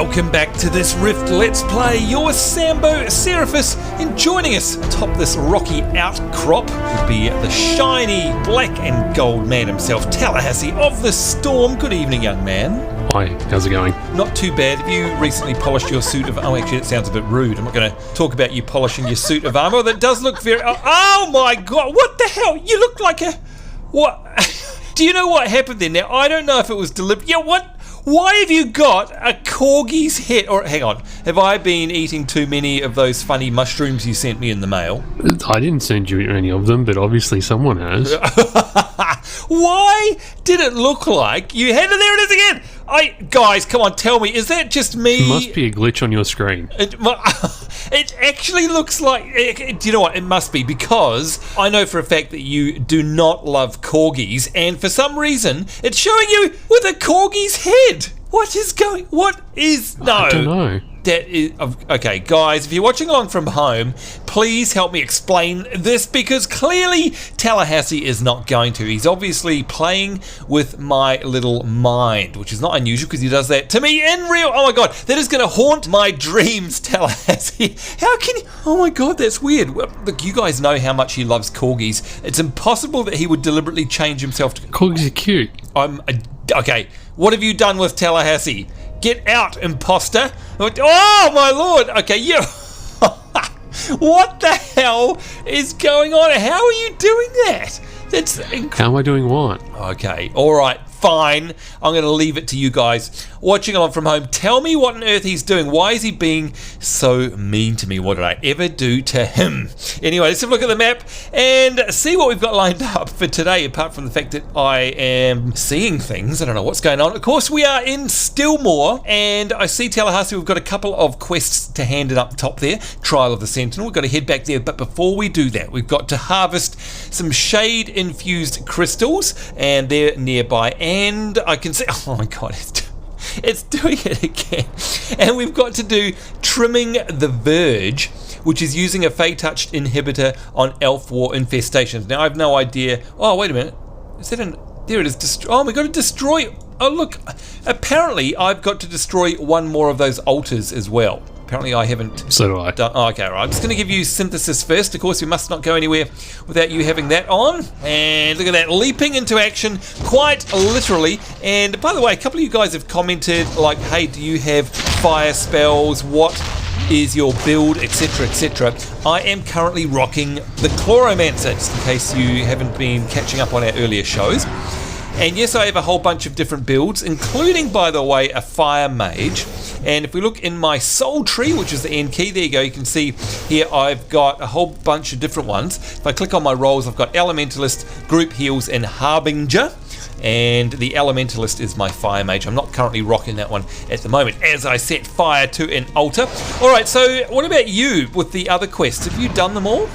Welcome back to this Rift Let's Play. Your Sambo Seraphis, and joining us atop this rocky outcrop would be the shiny black and gold man himself, Tallahassee of the Storm. Good evening, young man. Hi, how's it going? Not too bad. Have you recently polished your suit of... Oh, actually, it sounds a bit rude. I'm not going to talk about you polishing your suit of armour. That does look very... Oh my god, what the hell? You look like a... What? Do you know what happened there? Now, I don't know if it was deliberate. Yeah, what? Why have you got a corgi's head? Or, hang on, have I been eating too many of those funny mushrooms you sent me in the mail? I didn't send you any of them, but obviously someone has. Why did it look like you had it? There it is again! Guys, come on, tell me, is that just me? It must be a glitch on your screen. It actually looks like... Do you know what? It must be, because I know for a fact that you do not love corgis, and for some reason, it's showing you with a corgi's head. What is going... What is... No. I don't know. That is... Okay, guys, if you're watching along from home, please help me explain this, because clearly Tallahassee is not going to. He's obviously playing with my little mind, which is not unusual because he does that to me in real... Oh my god, that is going to haunt my dreams, Tallahassee. How can you... Oh my god, that's weird. Well, look, you guys know how much he loves corgis. It's impossible that he would deliberately change himself to... Corgis are cute. Okay, what have you done with Tallahassee? Get out, imposter. Oh, my lord. Okay, you... What the hell is going on? How are you doing that? That's How am I doing what? Okay, all right, fine. I'm going to leave it to you guys watching along from home. Tell me what on earth he's doing. Why is he being so mean to me? What did I ever do to him? Anyway, let's have a look at the map and see what we've got lined up for today, apart from the fact that I am seeing things. I don't know what's going on. Of course, we are in Stillmore, and I see Tallahassee. We've got a couple of quests to hand it up top there. Trial of the Sentinel. We've got to head back there, but before we do that, we've got to harvest some shade-infused crystals, and they're nearby, and I can see... Oh my god, it's doing it again. And we've got to do Trimming the Verge, which is using a Fey Touch inhibitor on elf war infestations. Now, I have no idea... Oh, wait a minute. Is that an... There it is. Oh, we've got to destroy... Oh, look. Apparently, I've got to destroy one more of those altars as well. Apparently I haven't... So do I. Done. Oh, okay, right. I'm just going to give you synthesis first. Of course, we must not go anywhere without you having that on. And look at that, leaping into action, quite literally. And by the way, a couple of you guys have commented, like, hey, do you have fire spells? What is your build, etc., etc. I am currently rocking the Chloromancer, just in case you haven't been catching up on our earlier shows. And yes, I have a whole bunch of different builds, including, by the way, a Fire Mage. And if we look in my soul tree, which is the end key, there you go, you can see here I've got a whole bunch of different ones. If I click on my roles, I've got Elementalist, Group Heals, and Harbinger. And the Elementalist is my Fire Mage. I'm not currently rocking that one at the moment, as I set fire to an altar. Alright, so what about you with the other quests? Have you done them all?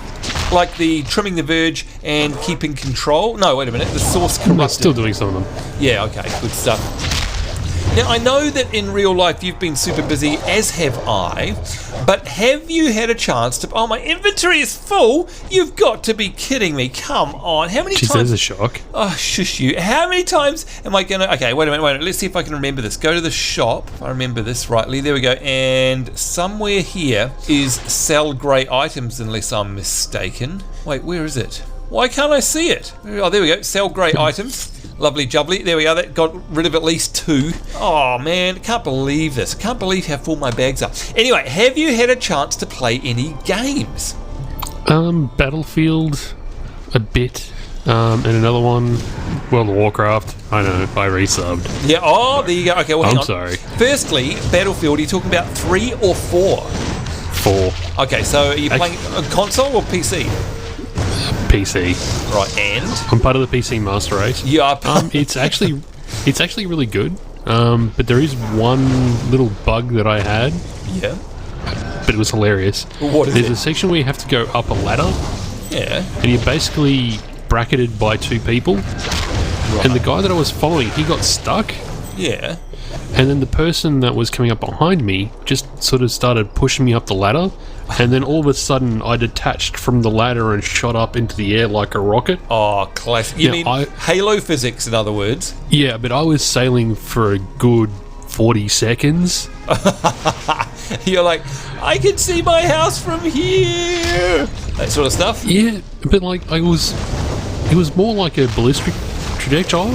Like the Trimming the Verge and Keeping Control? No, wait a minute, the Source Corrupted. I'm still doing some of them. Yeah, okay, good stuff. Now, I know that in real life you've been super busy, as have I, but have you had a chance to... Oh, my inventory is full? You've got to be kidding me. Come on. How many times... There's a shock. Oh, shush you. How many times am I going to... Okay, wait a minute. Let's see if I can remember this. Go to the shop, if I remember this rightly. There we go. And somewhere here is sell grey items, unless I'm mistaken. Wait, where is it? Why can't I see it? Oh, there we go. Sell grey items. Lovely jubbly. There we are. That got rid of at least 2. Oh, man. I can't believe this. I can't believe how full my bags are. Anyway, have you had a chance to play any games? Battlefield, a bit. And another one, World of Warcraft. I know, I resubbed. Yeah, oh, there you go. Okay, well, hang on. Sorry. Firstly, Battlefield, are you talking about 3 or 4? 4. Okay, so are you playing on console or PC? PC. Right, and? I'm part of the PC Master Race. You are it's actually really good. But there is one little bug that I had. Yeah. But it was hilarious. What is There's it? a section where you have to go up a ladder. Yeah. And you're basically bracketed by 2 people. Right. And the guy that I was following, he got stuck. Yeah. And then the person that was coming up behind me just sort of started pushing me up the ladder. And then all of a sudden, I detached from the ladder and shot up into the air like a rocket. Oh, classic. You mean Halo physics, in other words? Yeah, but I was sailing for a good 40 seconds. You're like, I can see my house from here. That sort of stuff. Yeah, but like it was more like a ballistic trajectile.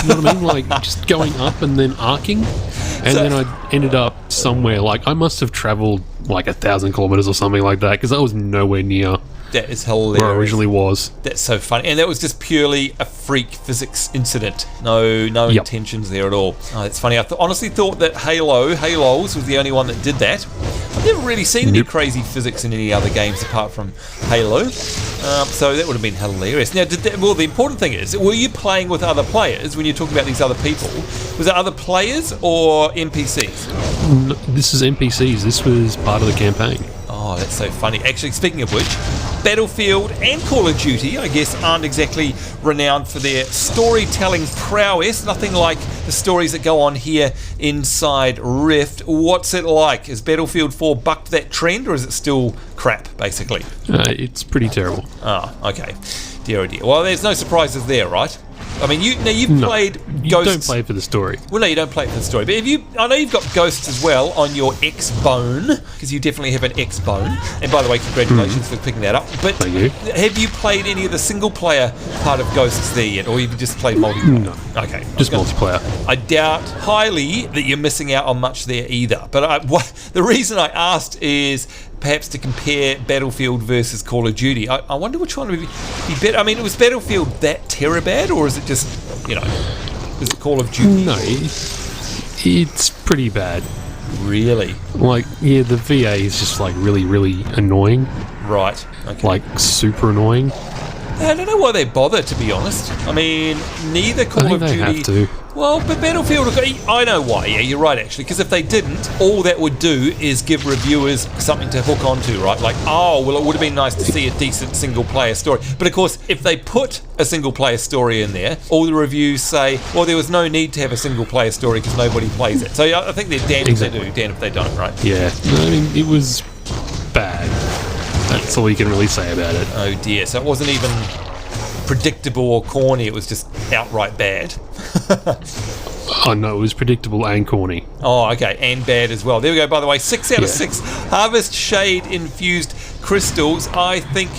You know what I mean? Like just going up and then arcing, and then I ended up somewhere. Like I must have travelled like 1,000 kilometers or something like that, because I was nowhere near. That is hilarious. Where I originally was. That's so funny. And that was just purely a freak physics incident. No intentions there at all. Oh, that's funny. I honestly thought that Halos was the only one that did that. I've never really seen any crazy physics in any other games apart from Halo. So that would have been hilarious. Now, the important thing is, were you playing with other players when you're talking about these other people? Was it other players or NPCs? No, this is NPCs. This was part of the campaign. Oh, that's so funny. Actually, speaking of which, Battlefield and Call of Duty, I guess, aren't exactly renowned for their storytelling prowess. Nothing like the stories that go on here inside Rift. What's it like? Has Battlefield 4 bucked that trend, or is it still crap, basically? It's pretty terrible. Oh, okay. Dear oh dear. Well, there's no surprises there, right? I mean, you've played Ghosts. You don't play for the story. Well, no, you don't play for the story. But I know you've got Ghosts as well on your X-Bone, because you definitely have an X-Bone. And by the way, congratulations for picking that up. But thank you. Have you played any of the single-player part of Ghosts there yet, or have you just played multiplayer? No. Okay. Just multiplayer. I doubt highly that you're missing out on much there either. But the reason I asked is perhaps to compare Battlefield versus Call of Duty. I wonder which one would be better. I mean, was Battlefield that terabad, or is it just, is it Call of Duty? No, it's pretty bad. Really? Like, yeah, the VA is just like really, really annoying. Right. Okay. Like, super annoying. I don't know why they bother, to be honest. I mean, neither Call of Duty... they have to. Well, but Battlefield... I know why. Yeah, you're right, actually. Because if they didn't, all that would do is give reviewers something to hook onto, right? Like, oh, well, it would have been nice to see a decent single-player story. But, of course, if they put a single-player story in there, all the reviews say, well, there was no need to have a single-player story because nobody plays it. So I think they're damned if they do, damned if they don't, right? Yeah. No, I mean, it was bad. That's all you can really say about it. Oh, dear. So it wasn't even predictable or corny, it was just outright bad. Oh no, it was predictable and corny. Oh, okay, and bad as well. There we go, by the way, 6 out of 6 Harvest Shade-infused crystals. I think...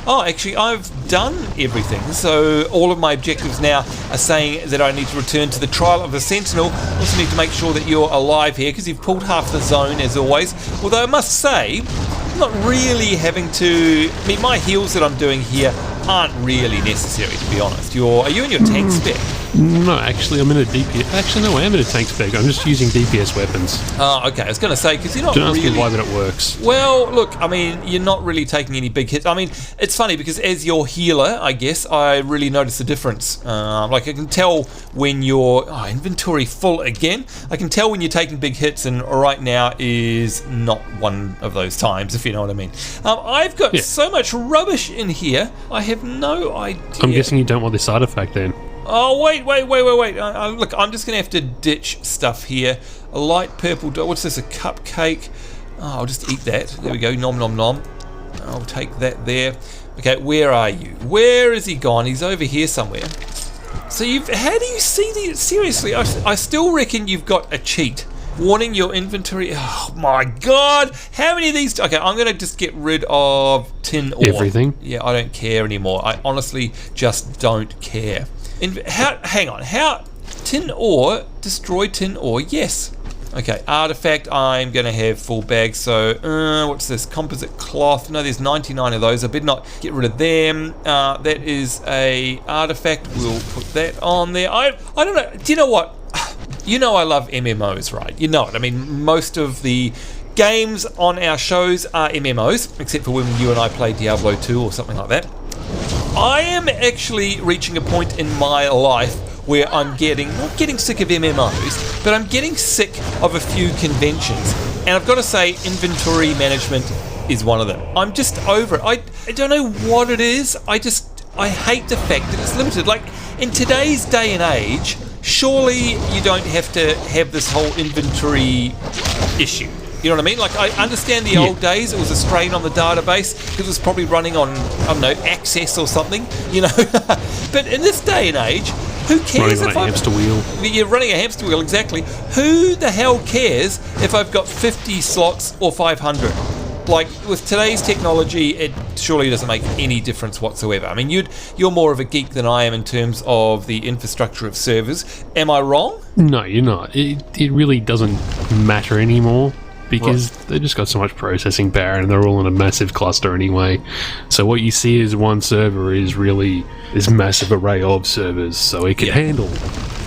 Oh, actually, I've done everything. So all of my objectives now are saying that I need to return to the Trial of the Sentinel. Also need to make sure that you're alive here, because you've pulled half the zone, as always. Although I must say, I'm not really having to... I mean, my heals that I'm doing here aren't really necessary, to be honest. Are you in your tank spec? No, actually, I'm in a DPS. Actually, no, I am in a tank spec. I'm just using DPS weapons. Oh, okay. I was going to say, because you're not Don't really... ask me why, but it works. Well, look, I mean, you're not really taking any big hits. I mean, it's funny, because as your healer, I guess, I really notice the difference. Like, I can tell when your inventory full again. I can tell when you're taking big hits, and right now is not one of those times, if you know what I mean. I've got so much rubbish in here, I have no idea. I'm guessing you don't want this artifact then. Oh, wait. Look, I'm just going to have to ditch stuff here. A light purple... What's this, a cupcake? Oh, I'll just eat that. There we go, nom nom nom. I'll take that there. Okay, where are you? Where is he gone? He's over here somewhere. So how do you see these? Seriously, I still reckon you've got a cheat. Warning your inventory. Oh my god, how many of these? Okay, I'm going to just get rid of tin ore. Everything? Yeah, I don't care anymore. I honestly just don't care. Hang on, how? Tin ore? Destroy tin ore? Yes. Okay, artifact, I'm going to have full bag. So, what's this? Composite cloth. No, there's 99 of those. I better not get rid of them. That is a artifact. We'll put that on there. I don't know. Do you know what? You know I love MMOs, right? You know it. I mean, most of the games on our shows are MMOs, except for when you and I play Diablo 2 or something like that. I am actually reaching a point in my life where I'm not getting sick of MMOs, but I'm getting sick of a few conventions. And I've got to say, inventory management is one of them. I'm just over it. I don't know what it is. I hate the fact that it's limited. Like, in today's day and age, surely you don't have to have this whole inventory issue. You know what I mean? Like, I understand the old days, it was a strain on the database, because it was probably running on, I don't know, Access or something, you know. But in this day and age, Who cares running on a hamster wheel? You're running a hamster wheel, exactly. Who the hell cares if I've got 50 slots or 500? Like, with today's technology, it surely doesn't make any difference whatsoever. I mean, you're more of a geek than I am in terms of the infrastructure of servers. Am I wrong? No, you're not. It really doesn't matter anymore because they just got so much processing power and they're all in a massive cluster anyway. So what you see as one server is really this massive array of servers, so it can handle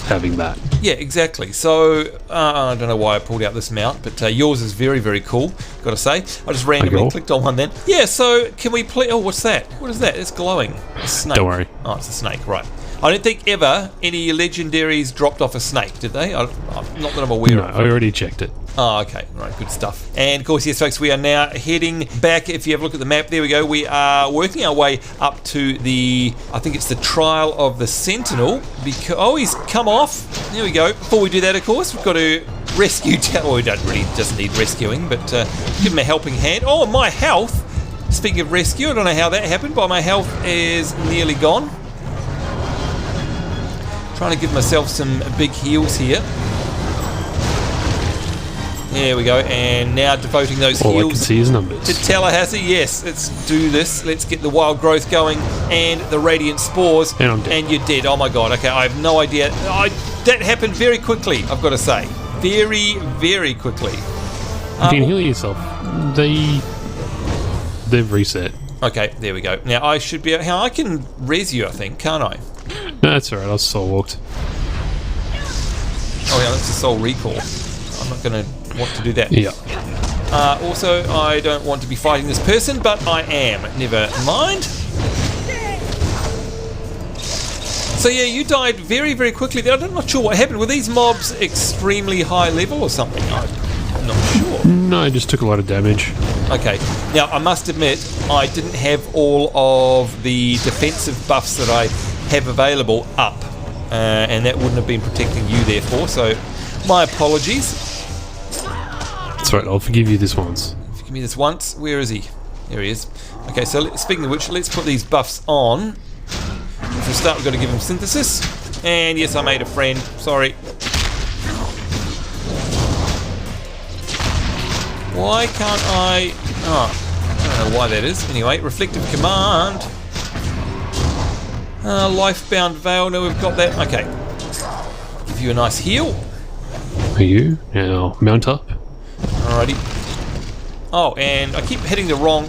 having that. Yeah, exactly. So, I don't know why I pulled out this mount, but yours is very, very cool, gotta say. I just randomly clicked on one then. Yeah, so can we play... Oh, what's that? What is that? It's glowing. A snake. Don't worry. Oh, it's a snake, right. I don't think ever any legendaries dropped off a snake, did they? Not that I'm aware of. No, I already checked it. Oh, okay. Right, good stuff. And, of course, yes, folks, we are now heading back. If you have a look at the map, there we go. We are working our way up to the... I think it's the Trial of the Sentinel. Oh, he's come off. There we go. Before we do that, of course, we've got to rescue... Well, we don't really just need rescuing, but give him a helping hand. Oh, my health. Speaking of rescue, I don't know how that happened, but my health is nearly gone. Trying to give myself some big heals here. There we go, and now devoting those All I can heals see is numbers. to Tallahassee. Yes, let's do this. Let's get the wild growth going and the radiant spores. And I'm dead. And you're dead. Oh my god. Okay, I have no idea. That happened very quickly, I've got to say. Very, very quickly. You can heal yourself. They've reset. Okay, there we go. Now I should be... I can res you, I think, can't I? No, that's alright. I was soul walked. Oh yeah, that's a soul recall. I'm not going to want to do that. Yeah. Also, I don't want to be fighting this person, but I am. Never mind. So yeah, you died very, very quickly there. I'm not sure what happened. Were these mobs extremely high level or something? I'm not sure. No, I just took a lot of damage. Okay. Now, I must admit, I didn't have all of the defensive buffs that I have available up. And that wouldn't have been protecting you, therefore. So, my apologies. That's right, I'll forgive you this once. Forgive me this once. Where is he? There he is. Okay, so speaking of which, let's put these buffs on. For a start, we've got to give him synthesis. And yes, I made a friend. Sorry. Why can't I... Oh, I don't know why that is. Anyway, reflective command. Lifebound veil. No, we've got that. Okay. Give you a nice heal. Are you? Now, mount up. Alrighty. Oh, and I keep hitting the wrong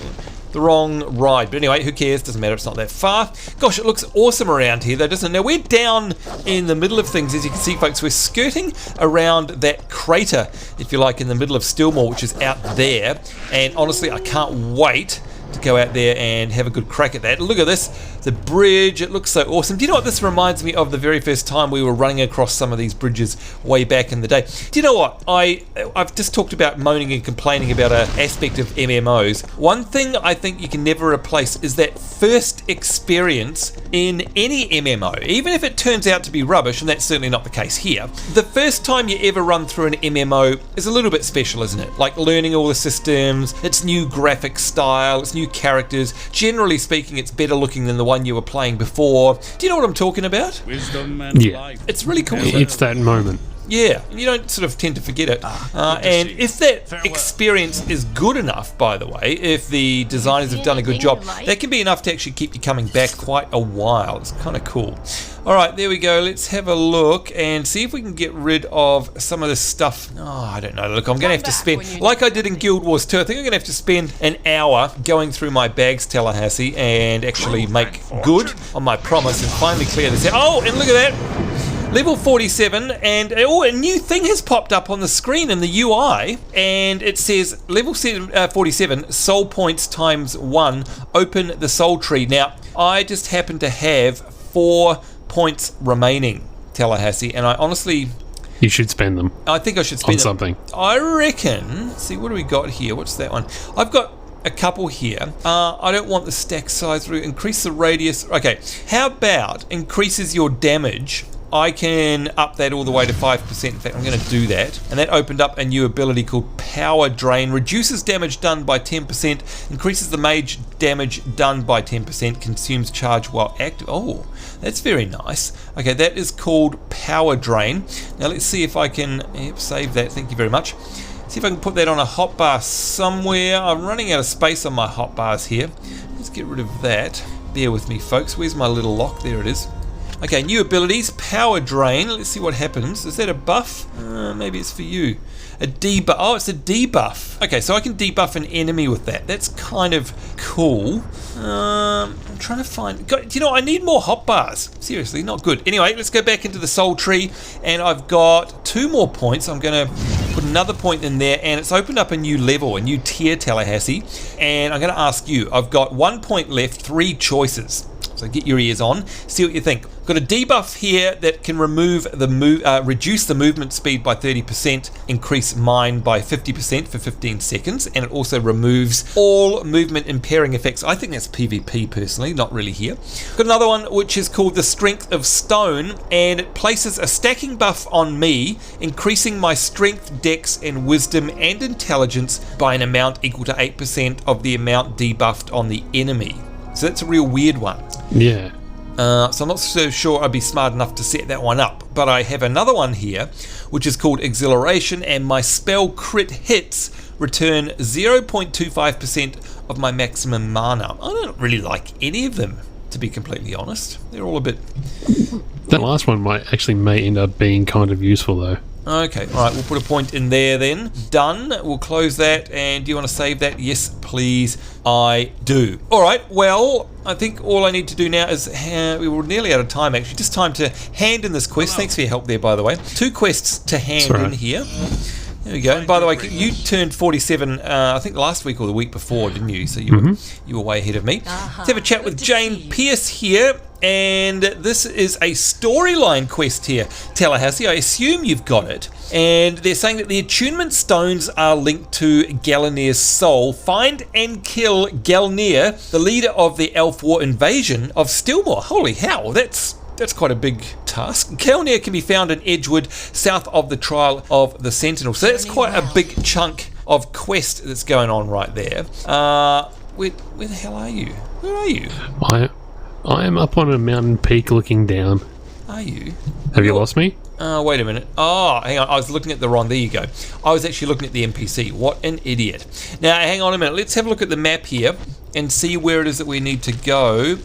ride. But anyway, who cares? Doesn't matter. It's not that far. Gosh, it looks awesome around here, though, doesn't it? Now, we're down in the middle of things, as you can see, folks. We're skirting around that crater, if you like, in the middle of Stillmore, which is out there. And honestly, I can't wait to go out there and have a good crack at that. Look at this. The bridge, it looks so awesome. Do you know what this reminds me of? The very first time we were running across some of these bridges way back in the day. Do you know what? I've just talked about moaning and complaining about an aspect of MMOs. One thing I think you can never replace is that first experience in any MMO. Even if it turns out to be rubbish, and that's certainly not the case here, the first time you ever run through an MMO is a little bit special, isn't it? Like learning all the systems, its new graphic style, its new characters. Generally speaking, it's better looking than the one you were playing before. Do you know what I'm talking about? Wisdom and life. It's really cool. It's that moment. Yeah, you don't sort of tend to forget it. And if that experience is good enough, by the way, if the designers have done a good job, that can be enough to actually keep you coming back quite a while. It's kind of cool. All right, there we go. Let's have a look and see if we can get rid of some of this stuff. Oh, I don't know. Look, I'm going to have to spend, like I did in Guild Wars 2, I think I'm going to have to spend an hour going through my bags, Tallahassee, and actually make good on my promise and finally clear this out. Oh, and look at that. Level 47, and a new thing has popped up on the screen in the UI, and it says level 47, soul points times 1, open the soul tree. Now, I just happen to have 4 points remaining, Tallahassee, and I honestly... You should spend them. I think I should spend them. Something. I reckon... See, what do we got here? What's that one? I've got a couple here. I don't want the stack size. Increase the radius. Okay, how about increases your damage I can up that all the way to 5%. In fact, I'm going to do that. And that opened up a new ability called Power Drain. Reduces damage done by 10%, increases the mage damage done by 10%, consumes charge while active. Oh, that's very nice. Okay, that is called Power Drain. Now let's see if I can save that. Thank you very much. See if I can put that on a hotbar somewhere. I'm running out of space on my hotbars here. Let's get rid of that. Bear with me, folks. Where's my little lock? There it is. Okay, new abilities, Power Drain. Let's see what happens. Is that a buff? Maybe it's for you. A debuff. Oh, it's a debuff. Okay, so I can debuff an enemy with that. That's kind of cool. I'm trying to find... God, you know, I need more hotbars. Seriously, not good. Anyway, let's go back into the soul tree, and I've got 2 more points. I'm going to put another point in there, and it's opened up a new level, a new tier, Tallahassee. And I'm going to ask you. I've got 1 point left, 3 choices. So get your ears on, see what you think. Got a debuff here that can reduce the movement speed by 30%, increase mine by 50% for 15 seconds, and it also removes all movement impairing effects. I think that's PvP personally, not really here. Got another one which is called the Strength of Stone, and it places a stacking buff on me, increasing my strength, dex, and wisdom and intelligence by an amount equal to 8% of the amount debuffed on the enemy. So that's a real weird one. Yeah. So I'm not so sure I'd be smart enough to set that one up. But I have another one here, which is called Exhilaration, and my spell crit hits return 0.25% of my maximum mana. I don't really like any of them, to be completely honest. They're all a bit... That last one may end up being kind of useful, though. Okay, all right, we'll put a point in there then. Done. We'll close that. And do you want to save that? Yes, please. I do. All right, well, I think all I need to do now is... we were nearly out of time, actually. Just time to hand in this quest. Thanks for your help there, by the way. 2 quests to hand in here. There we go. And by the way, you turned 47, I think last week or the week before, didn't you? So you were way ahead of me. Let's have a chat with Jane Pierce here. And this is a storyline quest here, Tallahassee. I assume you've got it. And they're saying that the attunement stones are linked to Galnir's soul. Find and kill Galnir, the leader of the Elf War invasion of Stillmore. Holy hell, that's quite a big task. Galnir can be found in Edgewood, south of the Trial of the Sentinel. So that's quite a big chunk of quest that's going on right there. Where the hell are you? Where are you? I am up on a mountain peak looking down. Are you? Have you lost me? Wait a minute. Oh, hang on. I was looking at the wrong... There you go. I was actually looking at the NPC. What an idiot. Now, hang on a minute. Let's have a look at the map here and see where it is that we need to go.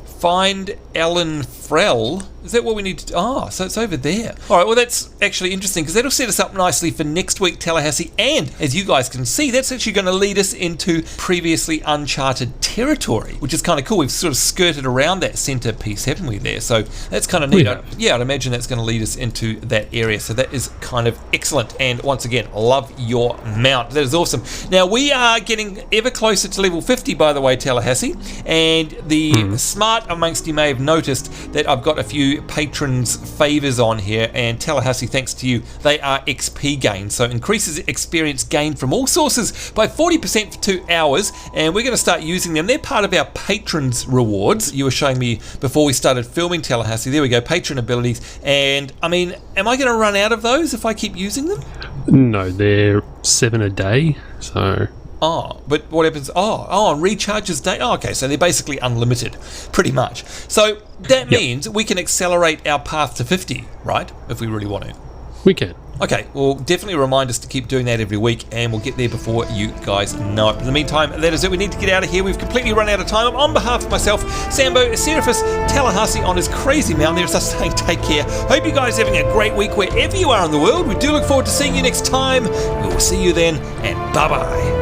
Find Alan Frell. Is that what we need to do? Oh, so it's over there. All right, well, that's actually interesting because that'll set us up nicely for next week, Tallahassee. And as you guys can see, that's actually going to lead us into previously uncharted territory, which is kind of cool. We've sort of skirted around that center piece, haven't we, there? So that's kind of neat. Yeah, I'd imagine that's going to lead us into that area. So that is kind of excellent. And once again, love your mount. That is awesome. Now, we are getting ever closer to level 50, by the way, Tallahassee. And the smart amongst you may have noticed that I've got a few patrons favors on here, and Tallahassee, thanks to you, they are XP gain, so increases experience gain from all sources by 40% for 2 hours, and we're going to start using them. They're part of our patrons rewards. You were showing me before we started filming, Tallahassee. There we go, patron abilities. And I mean, am I going to run out of those if I keep using them? No, they're 7 a day, so... Oh, but what happens? Oh, recharges day. Oh, okay, so they're basically unlimited, pretty much. So that means we can accelerate our path to 50, right? If we really want to. We can. Okay, well, definitely remind us to keep doing that every week, and we'll get there before you guys know it. In the meantime, that is it. We need to get out of here. We've completely run out of time. On behalf of myself, Sambo, Seraphis, Tallahassee on his crazy mountain, there's us saying take care. Hope you guys are having a great week wherever you are in the world. We do look forward to seeing you next time. We will see you then, and bye-bye.